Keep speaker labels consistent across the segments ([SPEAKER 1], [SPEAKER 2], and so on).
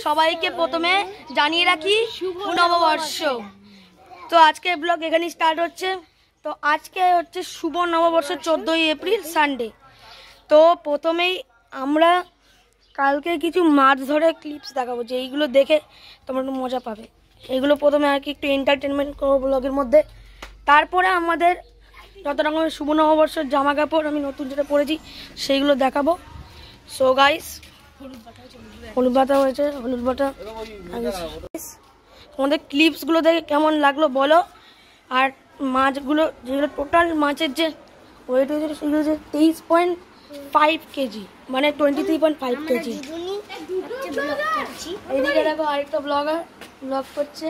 [SPEAKER 1] সবাইকে প্রথমে জানিয়ে রাখি শুভ নববর্ষ। তো আজকে ব্লগ এখানেই স্টার্ট হচ্ছে। তো আজকে হচ্ছে শুভ নববর্ষ 14ই এপ্রিল সানডে। তো প্রথমেই আমরা কালকে কিছু মাছ ধরে ক্লিপস দেখাবো, যে এইগুলো দেখে তোমরা একটু মজা পাবে। এইগুলো প্রথমে আর কি একটু এন্টারটেনমেন্ট করবো ব্লগের মধ্যে। তারপরে আমাদের যত রকমের শুভ নববর্ষের জামা কাপড় আমি নতুন যেটা পরেছি সেইগুলো দেখাবো। সো গাইস, হলুদ বাটা হয়েছে, হলুদ বাটা। তোমাদের ক্লিপসগুলো দেখে কেমন লাগলো বলো। আর মাছগুলো যেগুলো টোটাল মাছের যে ওয়েট হয়েছে সেগুলো হচ্ছে 23.5 কেজি, মানে 23.5 কেজি। এইদিকে দেখো আরেকটা ব্লগার ব্লগ করছে,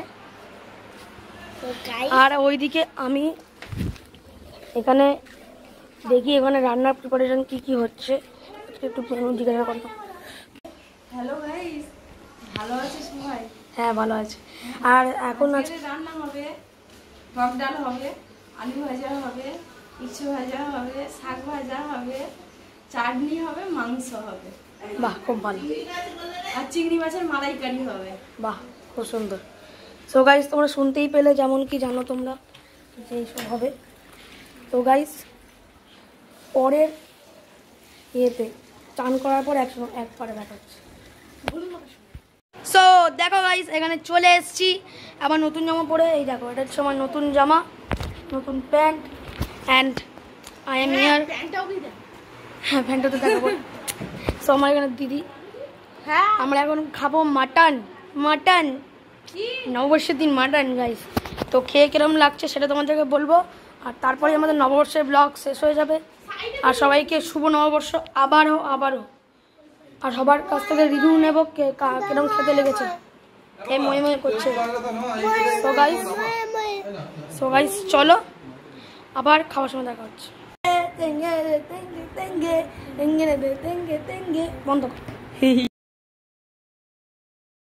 [SPEAKER 1] আর ওইদিকে আমি এখানে দেখি এখানে রান্নার প্রিপারেশন কি কি হচ্ছে। একটু জিজ্ঞাসা করবো।
[SPEAKER 2] হ্যালো গাইস, ভালো আছিস সবাই?
[SPEAKER 1] হ্যাঁ ভালো আছে। আর এখন আজকে
[SPEAKER 2] রান্না হবে, টক ডাল হবে, আলু ভাজা হবে, ইঁচু ভাজা হবে, শাক ভাজা হবে, চাটনি হবে, মাংস হবে।
[SPEAKER 1] বাহ, খুব ভালো।
[SPEAKER 2] আর চিংড়ি মাছের মালাইকারি হবে।
[SPEAKER 1] বাহ, খুব সুন্দর। সো গাইস, তোমরা শুনতেই পেলে, যেমন কি জানো তোমরা যে এইসব হবে। তো গাইস, পরের ইয়েতে চান করার পর একবারে দেখা হচ্ছে। সো দেখো গাইস, এখানে চলে এসেছি আবার নতুন জামা পরে। এই দেখো, এটা হচ্ছে আমার নতুন জামা, নতুন pant, and I am here. হ্যাঁ, প্যান্টটা তো দেখাবো। সো আমার এখানে দিদি, আমরা এখন খাবো মাটন। মাটন নববর্ষের দিন মাটন গাইস। তো খেয়ে কিরম লাগছে সেটা তোমাদেরকে বলবো, আর তারপরে আমাদের নববর্ষের ব্লগ শেষ হয়ে যাবে। আর সবাইকে শুভ নববর্ষ আবারও। আর সবার কাছ থেকে রিভিউ নেব, কিরম খেতে লেগেছে। এই ময়ে ময়ে করছে। সো গাইস চলো, আবার খাওয়ার সময় দেখা হচ্ছে। বন্ধ কর।